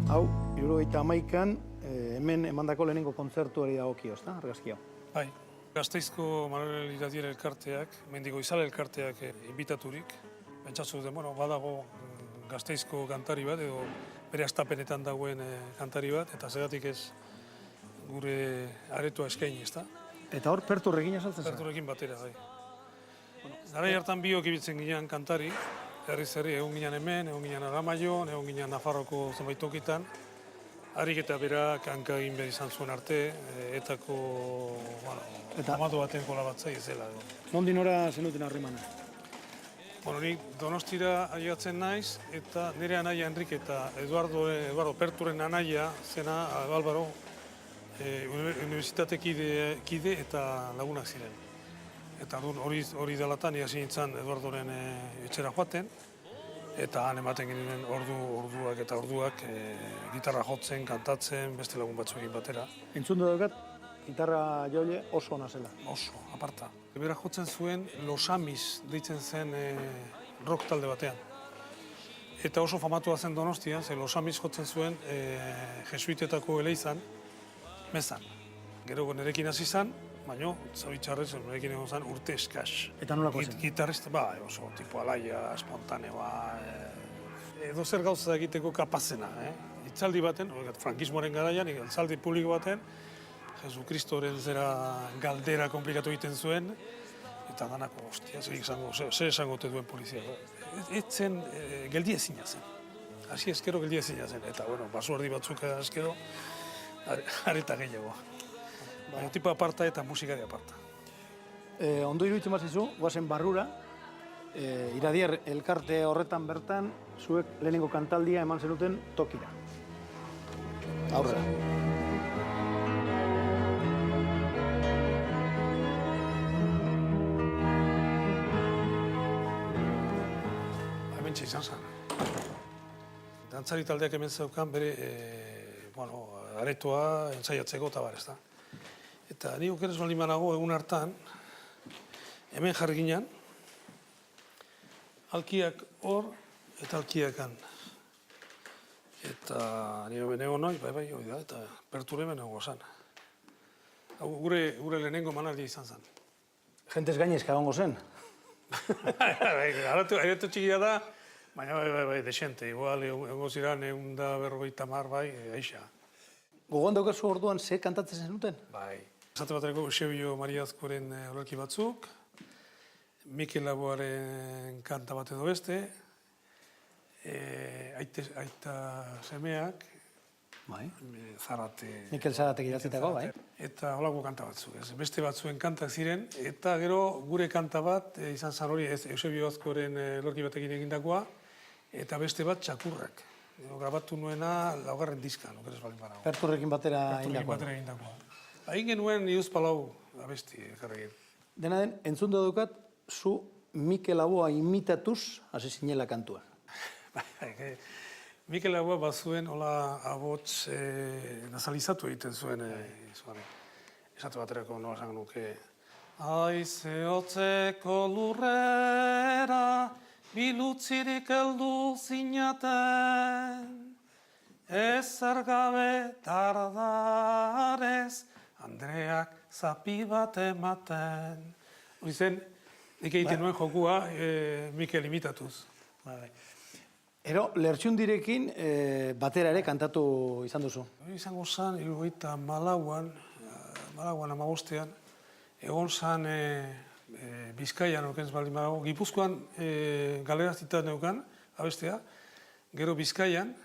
Hau, 1971an hemen emandako lehenengo kontzertuari dagokio, ezta, argazki hau? Bai, Gasteizko Manuel Iradier elkarteak, Mendigo Izal elkarteak inbitaturik. Pentsatzu duten, badago Gasteizko kantari bat, edo bere astapenetan dagoen kantari bat, eta zeratik ez gure aretoa eskaini, ezta? Eta hor, Perturrekin esaltzen zen? Perturrekin batera, bai. Garai hartan biok ibiltzen ginean kantari, herri egon ginean hemen, egon ginean Aramaion, egon ginean Nafarroko zenbait tokitan. Harik eta berak hanka egin behar izan zuen arte, etako amatu baten kolabatzaile zela. Nondik nora zenuten harremana? Nik Donostira ailegatzen naiz, eta nire anaia Enrik eta Eduardo Perturren anaia zena Álvaro unibertsitate kide eta lagunak ziren. Eta hori dalatan hasi nintzen Eduardoren etxera joaten, eta han ematen genuen orduak gitarra jotzen, kantatzen, beste lagun batzuekin batera. Entzun dukat, gitarra joile oso ona zela. Oso, aparta. Bera jotzen zuen Los Amis deitzen zen rock talde batean. Eta oso famatua zen Donostian, ze Los Amis jotzen zuen jesuitetako eleizan, mezan. Gero nerekin hasi zen, baina zoritxarrez nerekin egon zen urte eskas. Eta nolako zen? Gitarrista, oso tipo alaia, espontaneoa, edo zer gauza egiteko kapazena. Itzaldi baten, frankismoaren garaian, itzaldi publiko baten, Jesukristoren zera galdera komplikatu egiten zuen, eta danako, ostia, zer esango te duen polizia. Etzen geldi ezina zen. Hasi eskero geldi ezina zen, eta basu erdi batzuk eskero, areta gehiago. Tipo aparta eta musikari aparta. Ondo iruditzen bazizu, guazen barrura, Iradier elkarte horretan bertan, zuek lehenengo kantaldia eman zenuten tokira. Aurrera. Hementxe izan zen. Dantzari taldeak hemen zeukan bere aretoa entzaiatzeko eta bar, ez da. Eta ni okerez baldin banago egun hartan, hemen jarri ginen, alkiak hor eta alkiak han. Eta ni egon noi, bai, hori da, eta Perturre hemen egon zen. Gure lehenengo manaldia izan zen. Jentez gainezka egongo zen? Areto txikia da, baina bai, desente. Igual egongo ziren 150 bai, aixa. Gogoan daukazu orduan ze kantatzen zenuten? Bai. Esate baterako Eusebio Mariazkoren olerki batzuk, Mikel Laboaren kanta bat edo beste, aita semeak, Zarate... Mikel Zaratek idatzitako, bai. Eta holako kanta batzuk, beste batzuen kantak ziren, eta gero gure kanta bat, izan zan hori Eusebio Azkoren olerki batekin egindakoa, eta beste bat Txakurrak. Grabatu nuena laugarren diskan, okeres baldin banago. Perturrekin batera egindakoa. Hain genuen Iuz Palau abesti jarragin. Dena den, entzun dukat, zu Mikel Laboa imitatuz hasi zinela kantua. Mikel Laboa bazuen hola abots nazalizatu egiten zuen. Esatu baterako nola esan nuke. Aize hotzeko lurrera bilutzirik heldu zinaten, ezer gabe tardarez, Andreak zapi bat ematen. Hori zen, nik egiten nuen jokua Mikel imitatuz. Ero, Lertxundirekin batera ere kantatu izan duzu? Hori izango zen, 74an, amabostean, egon zen Bizkaian orkenz baldin badago, Gipuzkoan galerazita neukan, abestea, gero Bizkaian,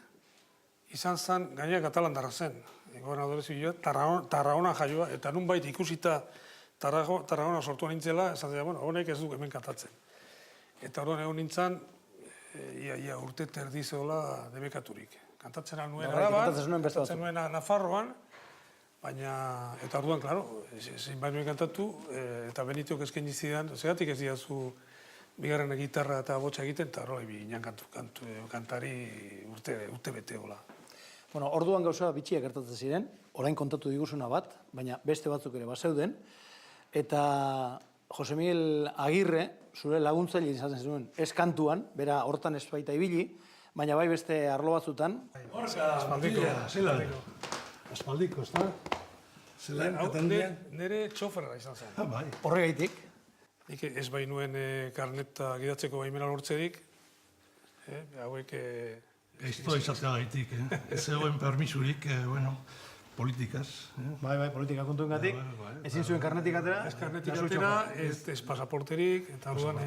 izan zen, gainera katalandarra zen, gobernadore zibila, Tarragona jaioa, eta nunbait ikusita Tarragona sortua nintzela, esan zela, honek ez du hemen kantatzen. Eta orduan egon nintzen, ia urte terdizola debekaturik. Kantatzen nuen Araban, kantatzen nuen Nafarroan, baina, eta orduan, klaro, ezin bainoen kantatu, eta Benitiok eskaini zidan, zegatik ez diazu bigarren gitarra eta botxa egiten, eta hori ginen kantari urte bete hola. Orduan gauza bitxiak gertatzen ziren, orain kontatu diguzuna bat, baina beste batzuk ere bazeuden, eta Jose Miguel Agirre, zure laguntzaile izaten zuen, ez kantuan, bera hortan ez baita ibili, baina bai beste arlo batzutan. Aspaldiko, ez da? Zelan, Katalunian? Nire txoferra izan zen. Bai. Horregaitik, Nik ez bai nuen karneta gidatzeko baimena lortzerik, hauek... Gaiztoa izatea gaitik, ez zegoen permisurik, politikaz. bai, politika kontuengatik, ezin zuen karnetik atera. Ez karnetik atera, ez pasaporterik, eta orduan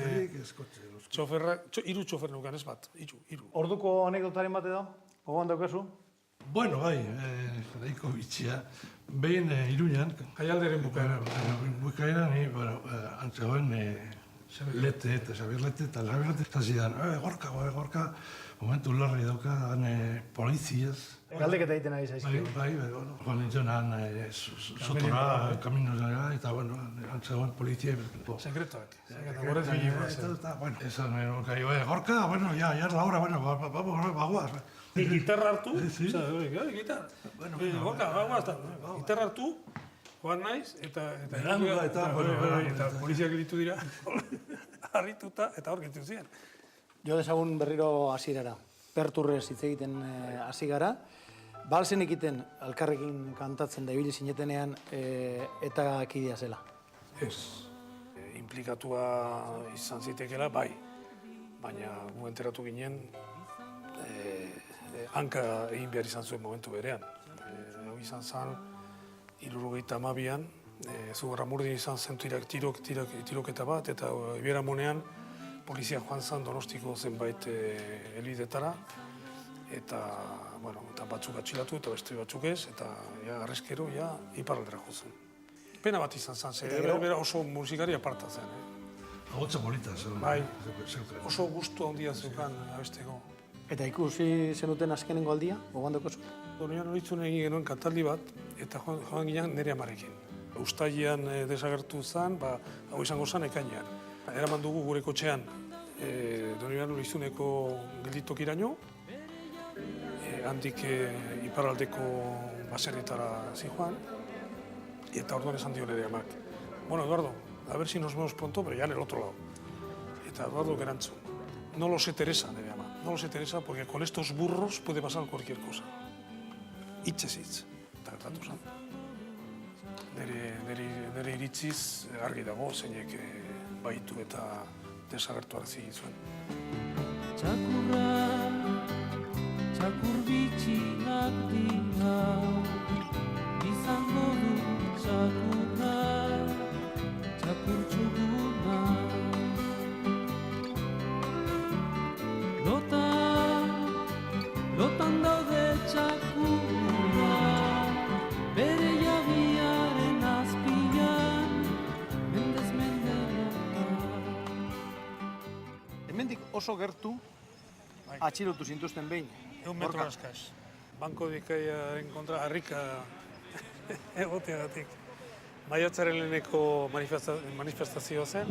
txoferra, hiru txofer neukan ez bat, hiru. Orduko anekdotaren bat edo, gogoan daukazu? Bueno, bai, nahiko bitxia. Behin Iruñan, Jaialderen bukaeran. bukaeran, antzegoen Lete, eta Xabier Lete, eta Xabier Lete, eta zidan, gorka, momentu larri dauka, poliziaz. Galdeketa egiten ari zaizkio. Bai, joan nintzenan sotora, kaminosera, eta, antzegoen polizia. Sekretuak, gorez bilikoa zen. Eta, esan, gorka, ya es la hora, bagoaz. Gitarra hartu, gitarra. Gorka, gitarra hartu, joan naiz, eta poliziak ditu dira, harrituta, eta hor gitu ziren. Jo dezagun berriro hasierara. Perturrez hitz egiten hasi gara. Balzen egiten elkarrekin kantatzen da ibili zinetenean eta kidea zela. Ez, implikatua izan zitekeela, bai. Baina gu enteratu ginen, hanka egin behar izan zuen momentu berean. Hau izan zen, 72an, Zugarramurdin izan zen tiroketa bat, eta Iberamonean polizia joan zen Donostiko zenbait helbidetara, eta batzuk atxilatu eta beste batzuk ez, eta arrezkero iparraldera jo zen. Pena bat izan zen, bera oso musikari aparta zen. Agotza polita zen. Bai, oso gustu handia zeukan abesteko. Eta ikusi zenuten azkenengo aldia, gogoan daukazu? Donoian horitzun egin genuen kantaldi bat, eta joan ginen nire amarekin. Uztailean desagertu zen, hau izango zen ekainean. Eraman dugu gure kotxean Donoian horitzuneko gelditokiraino, handik iparraldeko baserritara zijoan, eta orduan esan dio nire amak. Bueno, Eduardo, a ver si nos vemos pronto, pero ya en el otro lado. Eta Eduardo gerantzun. No los interesa, nire ama. No los interesa porque con estos burros puede pasar cualquier cosa. Hitzez hitz. Eta gertatu zen. Nire iritziz argi dago zeinek baitu eta desagertu arzi zuen. Txakur bitxiak dira, izango du txakurra, txakur txuguna. Lotan daude txakurra, bere jabiaren azpian, mendez menderotan. Hemendik oso gertu atxilotu zintuzten behin. 1 metro askaz. Banko Bizkaiaren kontra harrika egoteagatik. Maiatzaren leheneko manifestazioa zen,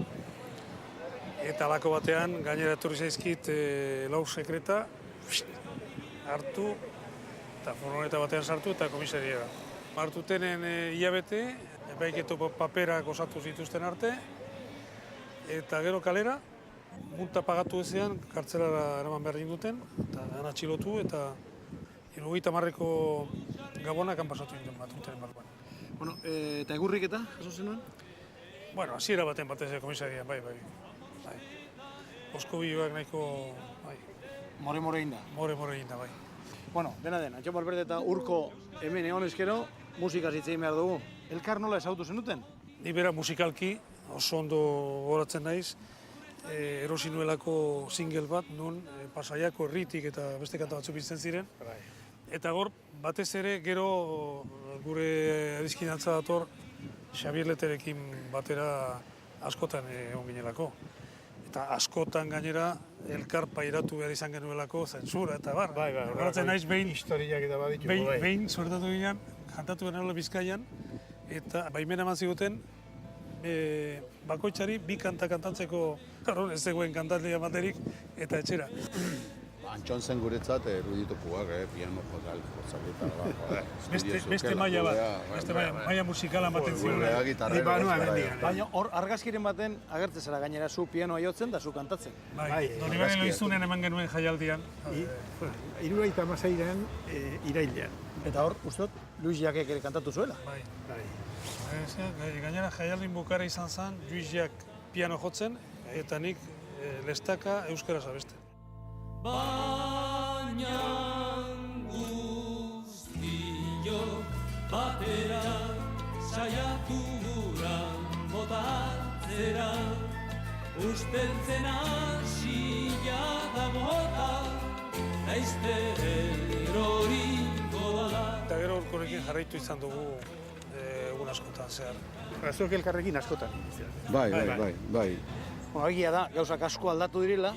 eta alako batean gainera etorri zaizkit lau sekreta, hartu, eta furgoneta batean sartu eta komisariera. Hartutenen hilabete, epaiketo paperak osatu zituzten arte, eta gero kalera, multa pagatu ezean, kartzelara eraman behar duten, eta han atxilotu, eta 70ko gabonak han pasatu duten bat urteren barruan. Bueno, eta egurriketa, jaso zenuen? Bueno, hasiera baten batez komisarian, bai. Oskobioak nahiko, bai. More inda. More inda, bai. Bueno, dena, Antxon Valverde eta Urko hemen egon ezkero, musikaz hitz egin behar dugu. Elkar nola ezagutu zenuten? Ni bera musikalki, oso ondo goratzen naiz, erosi nuelako single bat, nun Pasaiako herritik eta beste kanta batzuk bizten ziren. Eta gor, batez ere, gero gure adizkinantza dator Xabier Leterekin batera askotan egon ginelako. Eta askotan gainera elkar pairatu behar izan genuelako zentsura eta bar. Goratzen naiz behin historiak eta baditu. Behin suertatu ginen, kantatu genuen Bizkaian, eta baimena eman ziguten bakoitzari bi kanta kantatzeko, ez zegoen kantaldia baterik, eta etxera. Antxon zen guretzat eruditu pugak, piano jokal, jotzak Beste maila bat, maila musikala ematen zion. Baina hor argazkiren baten agertzen zara gainera zu pianoa jotzen da zu kantatzen. Bai, Donibane Loizunen eman genuen jaialdian. 76an irailean. Eta hor, uste dut, Luis Jakek ere kantatu zuela. Bai. Gainera jaialdin bukara izan zen, Luis Jak piano jotzen, eta nik lestaka euskaraz abesten. Baina guztiok batera saiatu gura botatzera usteltzen hasia da bota laizter hori godala. Eta gero urkorekin jarraitu izan dugu egun askotan zehar. Zuek elkarrekin askotan. Bai. Egia da, gauzak asko aldatu direla,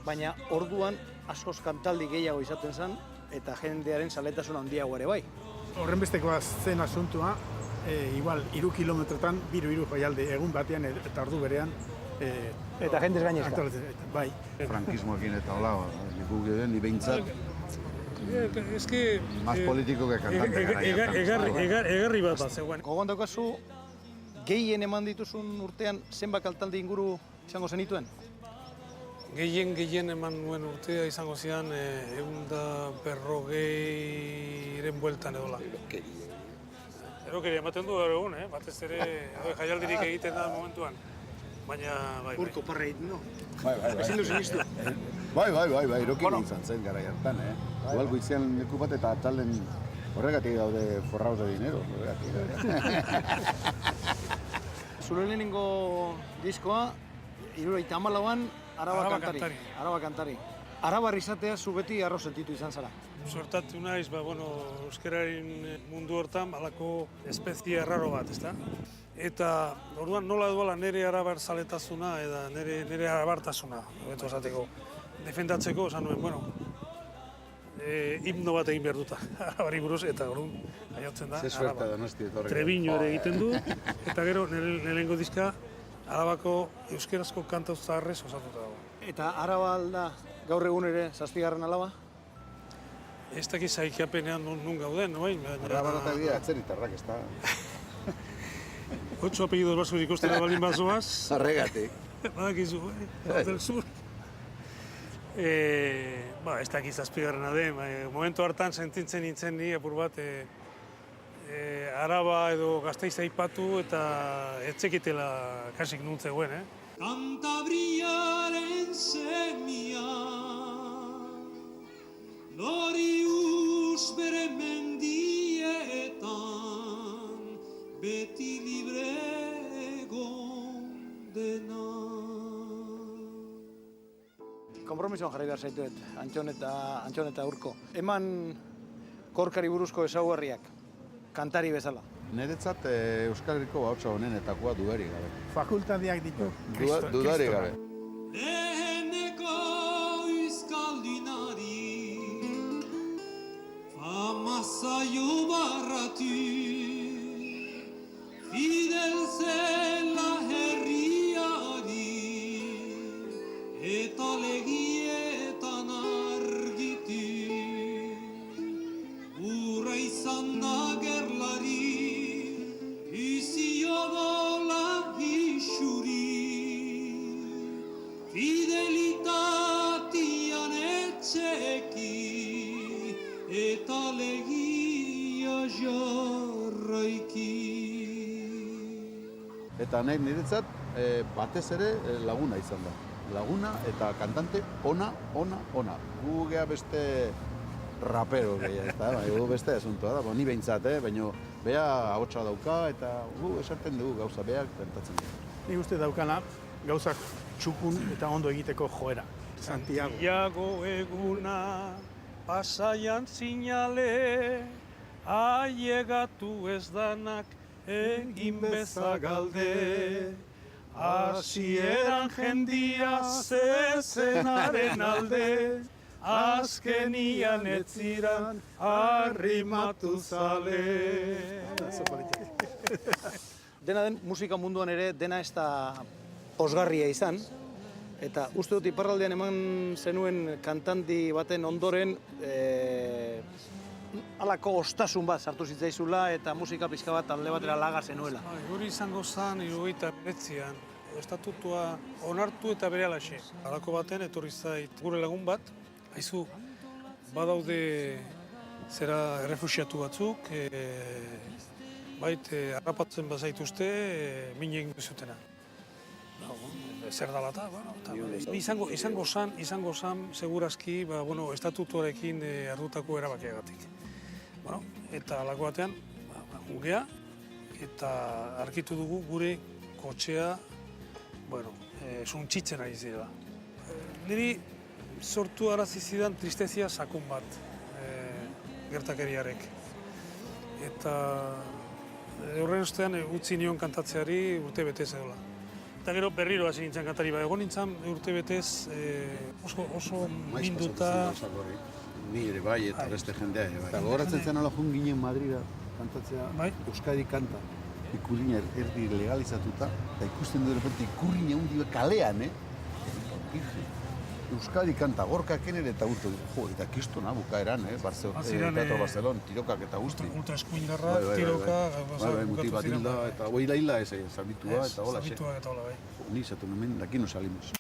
baina orduan askoz kantaldi gehiago izaten zen, eta jendearen zaletasun handiago ere bai. Horren bestekoa zen asuntua, igual 3 kilometrotan, 3 jaialdi egun batean eta ordu berean. Eta jendez gainezka. Bai. Frankismoekin eta hola, ni behintzat, Eske... más politiko que kantante Egarri bat bat zegoen. Gogoan daukazu, gehien eman dituzun urtean zenbat kantaldi inguru izango zenituen? Gehien eman nuen urtea izango zian 150 bueltan edola. Erokeria ematen du gaur egun, batez ere jaialdirik egiten da momentuan. Baina, bai. Urko parra egiten du. Bai. Ezin duzu iztu. Bai, erokin izan zen gara hartan, Igual goizean leku bat eta talen horregatik daude forraus de dinero. Zure lehenengo diskoa, 74an Araba kantari. Arabar izatea zu beti arro sentitu izan zara. Suertatu naiz, euskararen mundu hortan halako espezie erraro bat, ezta? Eta orduan nola duela nire arabar zaletasuna eta nire arabartasuna, hobeto esateko, defendatzeko, esan nuen, himno bat egin behar duta, arabari buruz, eta orduan jaiotzen da, Araba. Trebiño ere egiten du, eta gero nire lehenengo diska Arabako euskerazko kanta zaharrez osatuta dago. Eta Araba alda gaur egun ere 7. alaba? Ez dakiz zaikiapenean nun gauden, bai? Arabarata dira atzeritarrak, ez da? 8 apellidos batzuk ikustera baldin bazoaz. Arregatik. Badakizu, del sur. Ez dakiz 7. den, momentu hartan sentitzen nintzen ni apur bat Araba edo Gasteiz aipatu eta etzekitela kasik nun zegoen, Kantabriaren semia Lorius bere mendietan beti libre egon dena. Konpromisoan jarri behar zaituet, Antxon eta Urko. Eman korkari buruzko ezaugarriak, kantari bezala. Niretzat Euskal Herriko bautza honenetakoa dudarik gabe. Fakultateak ditu. Dudarik gabe. Leheneko izkaldinari fama zaio barratu Fidel zela herriari eta legietan argitu Urra izan da gerlari izio dola isuri Fidelitatian etxeki eta legia jarraiki. Eta nahi niretzat batez ere laguna izan da. Laguna eta kantante ona. Gu gea beste rapero gehiago, ez da, gu beste asuntoa da, ni behintzat, baina bea ahotsa dauka eta gu esaten dugu gauza beak kantatzen dugu. Nik uste daukana gauzak txukun eta ondo egiteko joera. Santiago eguna pasaian zinale ailegatu ez danak egin bezagalde hasieran jendia zezenaren alde azkenian etziran arrimatu zale. Dena den, musika munduan ere dena ez da posgarria izan, Eta uste dut iparraldean eman zenuen kantanti baten ondoren halako ostasun bat sartu zitzaizula eta musika pixka bat alde batera laga zenuela. Hori izango zen 79an, estatutua onartu eta berehalaxe. Halako baten etorri zait gure lagun bat, haizu, badaude zera errefuxiatu batzuk, harrapatzen bazaituzte, min egin duzutena. Zer dala eta, izango zan, segurazki, estatutuarekin hartutako erabakiagatik. Eta halako batean, gugea, eta arkitu dugu gure kotxea, suntxitzen ari zirela. Niri sortu arazi zidan tristezia sakun bat, gertakeriarek. Eta horren ostean utzi nion kantatzeari urte betez edola. Eta gero berriro hasi nintzen kantari, egon nintzen urte betez oso minduta. Ni ere bai, eta beste jendea ere bai. Eta gogoratzen zen ala joan ginen Madrida kantatzea, Euskadi kanta. Ikurrina erdi legalizatuta, eta ikusten du repente ikurrina hundi kalean, Euskadi kanta, gorkak enere eta urte, eta kistona bukaeran, Teatro Barcelon, tirokak eta guzti. Ultra eskuindarra, tiroka, muti bat hilda, eta hila ez, zabitua, eta hola. Zabitua eta hola, bai. Ni zatu hemen, daki no salimos.